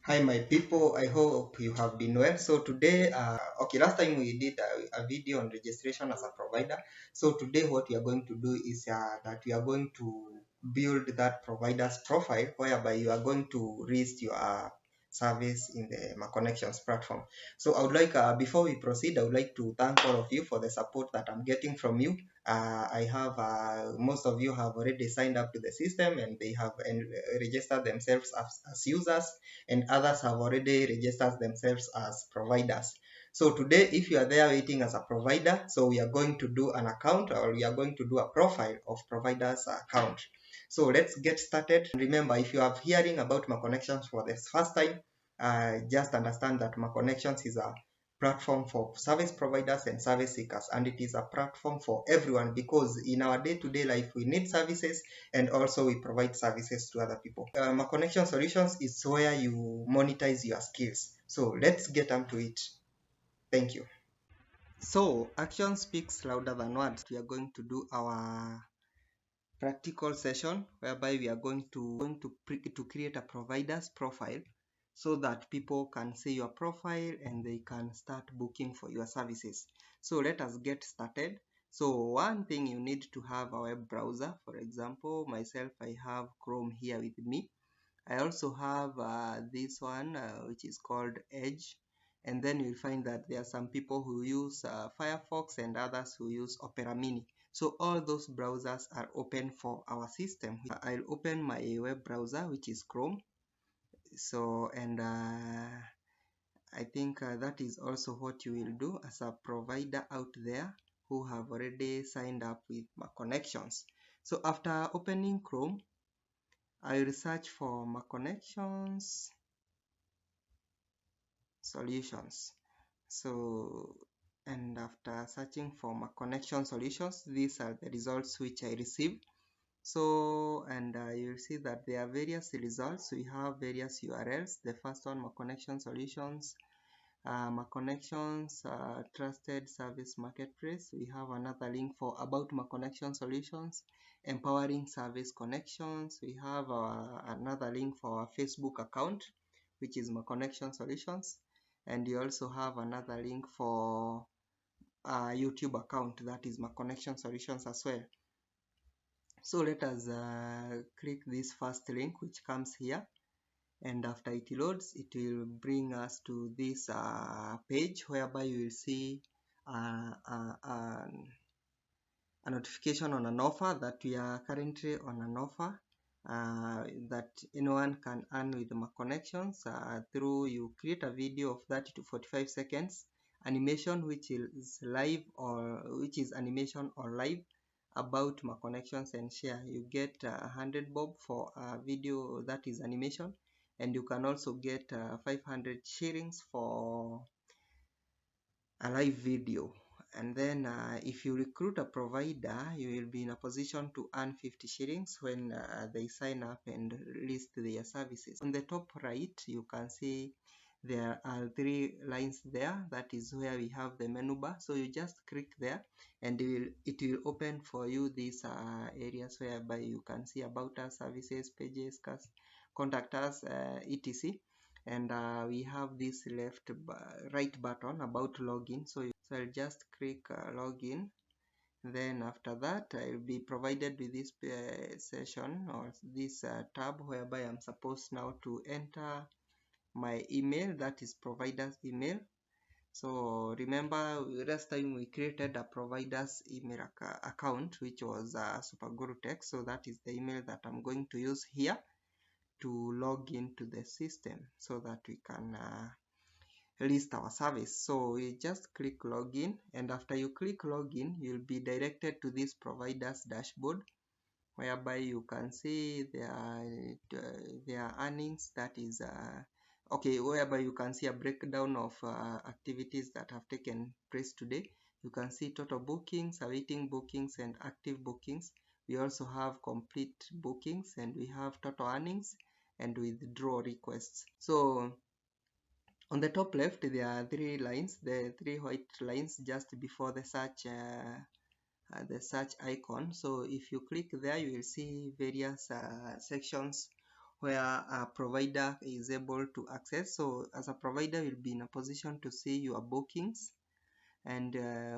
Hi, my people. I hope you have been well. So today, last time we did a video on registration as a provider. So today, what we are going to do is that we are going to build that provider's profile, whereby you are going to list your service in the Maconections platform. So I would like, before we proceed, I would like to thank all of you for the support that I'm getting from you. I have most of you have already signed up to the system and they have registered themselves as users, and others have already registered themselves as providers. So today, if you are there waiting as a provider, so we are going to do an account, or we are going to do a profile of provider's account. So let's get started. Remember, if you are hearing about Maconections for the first time, just understand that Maconections is a platform for service providers and service seekers, and it is a platform for everyone, because in our day-to-day life we need services, and also we provide services to other people. Maconnection Solutions is where you monetize your skills. So let's get onto it. Thank you. So action speaks louder than words. We are going to do our practical session, whereby we are going to create a provider's profile, so that people can see your profile and they can start booking for your services. So let us get started. So one thing, you need to have a web browser. For example, myself, I have Chrome here with me. I also have this one, which is called Edge. And then you'll find that there are some people who use Firefox and others who use Opera Mini. So all those browsers are open for our system. I'll open my web browser, which is Chrome. So, and I think that is also what you will do as a provider out there who have already signed up with Maconections. So after opening Chrome, I will search for Maconections solutions. So, and after searching for Maconnection solutions, these are the results which I received. So, and you'll see that there are various results. We have various URLs. The first one, Maconnection solutions, Maconections trusted service marketplace. We have another link for about Maconnection solutions, empowering service connections. We have another link for our Facebook account, which is Maconnection solutions, and you also have another link for a YouTube account, that is Maconnection solutions as well. So let us click this first link which comes here, and after it loads, it will bring us to this page, whereby you will see a notification on an offer, that we are currently on an offer that anyone can earn with Maconections through you create a video of 30 to 45 seconds animation, which is live, or which is animation or live about Maconections, and share. You get 100 bob for a video that is animation, and you can also get 500 shillings for a live video. And then if you recruit a provider, you will be in a position to earn 50 shillings when they sign up and list their services. On the top right, you can see there are 3 lines there. That is where we have the menu bar. So you just click there, and it will open for you these areas whereby you can see about us, services, pages, contact us, etc. And we have this right button about login. So I'll just click login. Then after that, I'll be provided with this session, or this tab, whereby I'm supposed now to enter my email, that is provider's email. So remember, last time we created a provider's email account, which was SuperGuruTech. So that is the email that I'm going to use here to log into the system, so that we can list our service. So we just click login, and after you click login, you'll be directed to this provider's dashboard, whereby you can see their earnings. That is whereby you can see a breakdown of activities that have taken place today. You can see total bookings, awaiting bookings, and active bookings. We also have complete bookings, and we have total earnings and withdraw requests. So on the top left, there are 3 lines, the 3 white lines just before the search icon. So if you click there, you will see various sections where a provider is able to access. So as a provider, you'll be in a position to see your bookings, and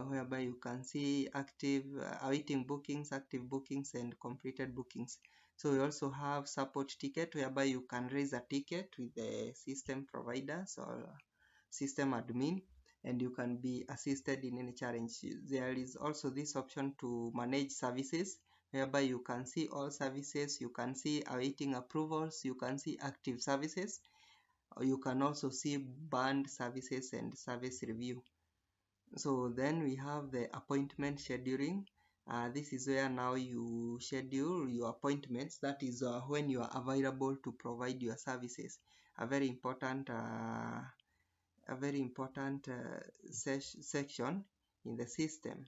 whereby you can see active awaiting bookings, active bookings, and completed bookings. So we also have support ticket, whereby you can raise a ticket with the system providers or system admin, and you can be assisted in any challenge. There is also this option to manage services, whereby you can see all services, you can see awaiting approvals, you can see active services, or you can also see banned services and service review. So then we have the appointment scheduling. This is where now you schedule your appointments. That is when you are available to provide your services. A very important section in the system.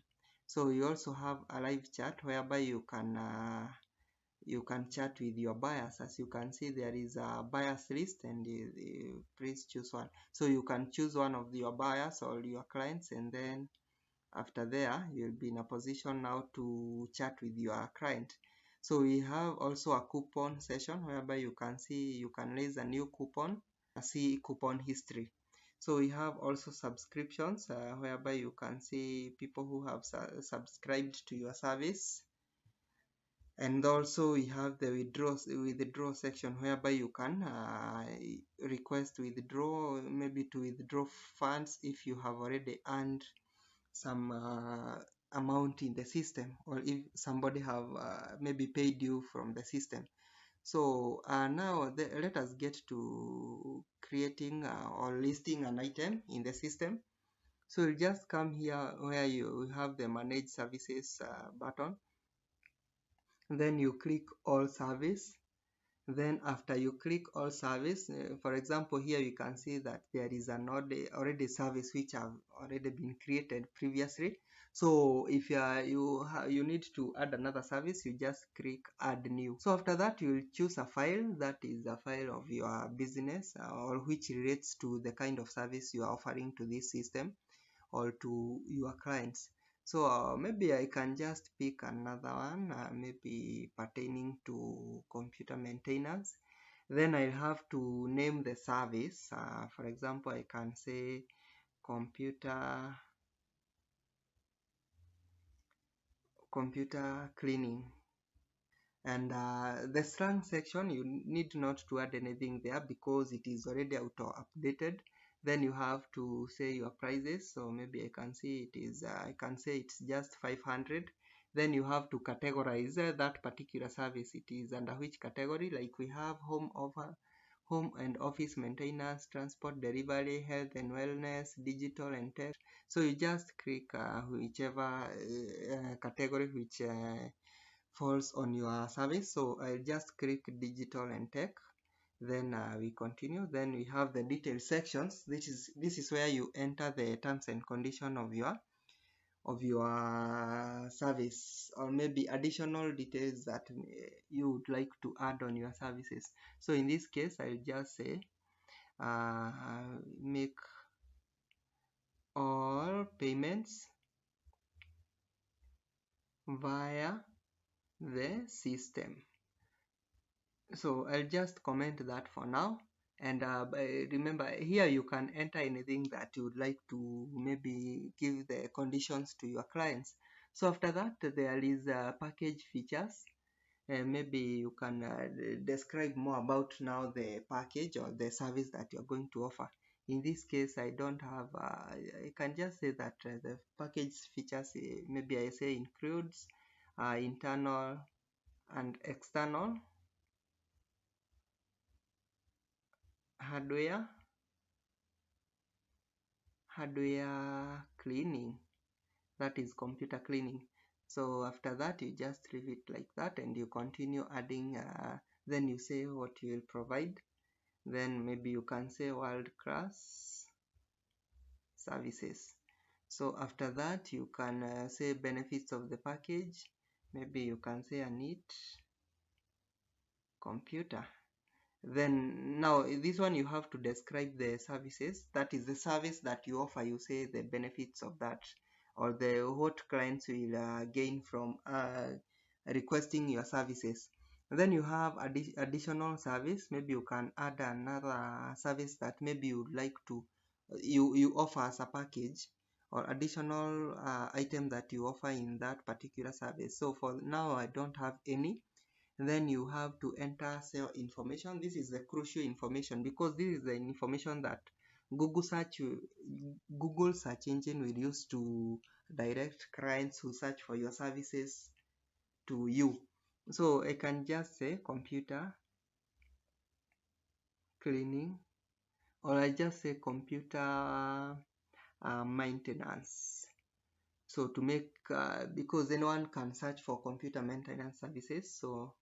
So you also have a live chat, whereby you can chat with your buyers. As you can see, there is a buyers list, and please choose one. So you can choose one of your buyers or your clients, and then after there you'll be in a position now to chat with your client. So we have also a coupon session, whereby you can raise a new coupon, see coupon history. So we have also subscriptions, whereby you can see people who have subscribed to your service. And also we have the withdraw section, whereby you can request withdraw, maybe to withdraw funds if you have already earned some amount in the system, or if somebody have maybe paid you from the system. So now let us get to creating or listing an item in the system. So you just come here where you have the manage services button, then you click all service. Then after you click all service, for example, here you can see that there is an already service which have already been created previously. So if you need to add another service, you just click add new. So after that, you will choose a file that is a file of your business, or which relates to the kind of service you are offering to this system or to your clients. So maybe I can just pick another one, maybe pertaining to computer maintenance. Then I have to name the service. For example, I can say computer cleaning. And the strong section, you need not to add anything there because it is already auto updated. Then you have to say your prices. So maybe I can say it's just 500. Then you have to categorize that particular service. It is under which category, like we have home and office maintenance, transport delivery, health and wellness, digital and tech. So you just click whichever category which falls on your service. So I'll just click digital and tech. Then we continue. Then we have the detail sections. This is where you enter the terms and condition of your service, or maybe additional details that you would like to add on your services. So in this case, I'll just say make all payments via the system. So I'll just comment that for now. And remember, here you can enter anything that you would like to maybe give the conditions to your clients. So after that, there is package features. Maybe you can describe more about now the package or the service that you're going to offer. In this case, I don't have, I can just say that the package features, maybe I say includes internal and external hardware cleaning, that is computer cleaning. So after that, you just leave it like that, and you continue adding. Then you say what you will provide. Then maybe you can say world class services. So after that, you can say benefits of the package. Maybe you can say a neat computer. Then now this one, you have to describe the services. That is the service that you offer. You say the benefits of that, or the what clients will gain from requesting your services. Then you have additional service. Maybe you can add another service that maybe you would like to you offer as a package, or additional item that you offer in that particular service. So for now I don't have any. Then you have to enter sale information. This is the crucial information because this is the information that Google search engine will use to direct clients who search for your services to you. So I can just say computer cleaning, or I just say computer maintenance. So to make because anyone can search for computer maintenance services. So,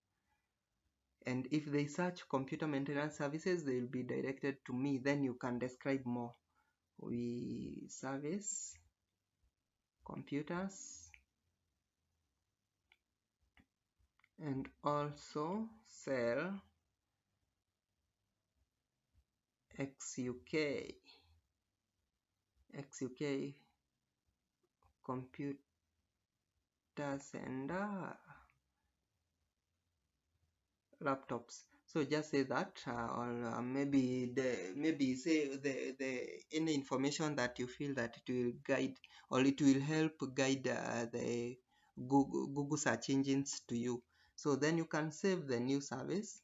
and if they search computer maintenance services, they will be directed to me. Then you can describe more. We service computers and also sell XUK computers and laptops. So just say that, or maybe say the any information that you feel that it will guide, or it will help guide the Google search engines to you. So then you can save the new service,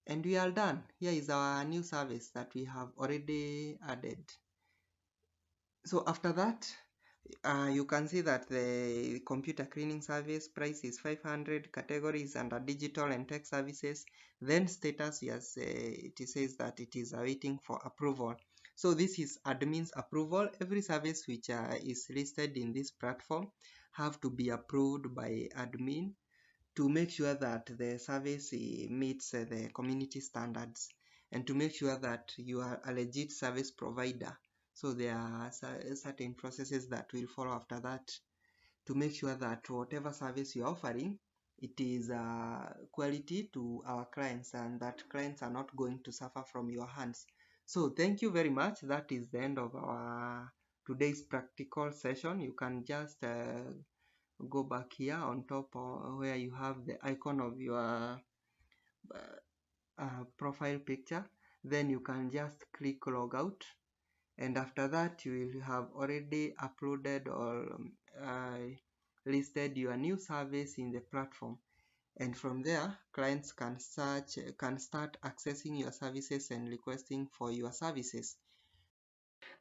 and we are done. Here is our new service that we have already added. So after that, you can see that the computer cleaning service price is 500, categories under digital and tech services. Then status, yes, it says that it is awaiting for approval. So this is admin's approval. Every service which is listed in this platform have to be approved by admin to make sure that the service meets the community standards, and to make sure that you are a legit service provider. So there are certain processes that will follow after that to make sure that whatever service you're offering, it is quality to our clients, and that clients are not going to suffer from your hands. So thank you very much. That is the end of our today's practical session. You can just go back here on top where you have the icon of your profile picture. Then you can just click log out, and after that you will have already uploaded or listed your new service in the platform, and from there clients can start accessing your services and requesting for your services.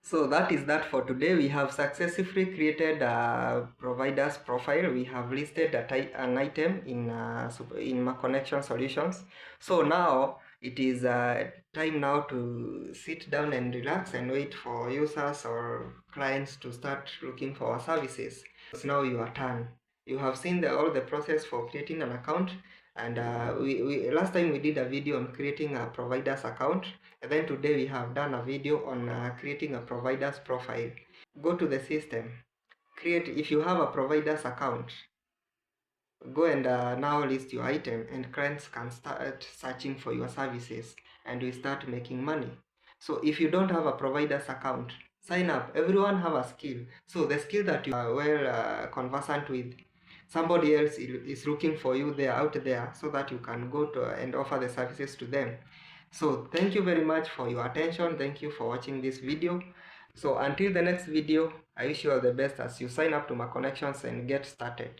So that is that for today. We have successfully created a provider's profile. We have listed an item in Maconections Solutions. So now it is time now to sit down and relax and wait for users or clients to start looking for our services. It's now your turn. You have seen all the process for creating an account, and we last time we did a video on creating a provider's account, and then today we have done a video on creating a provider's profile. Go to the system, create, if you have a provider's account, go and now list your item, and clients can start searching for your services, and we start making money. So if you don't have a provider's account, sign up. Everyone have a skill. So the skill that you are well conversant with, somebody else is looking for you there out there, so that you can go to and offer the services to them. So thank you very much for your attention. Thank you for watching this video. So until the next video, I wish you all the best as you sign up to my connections and get started.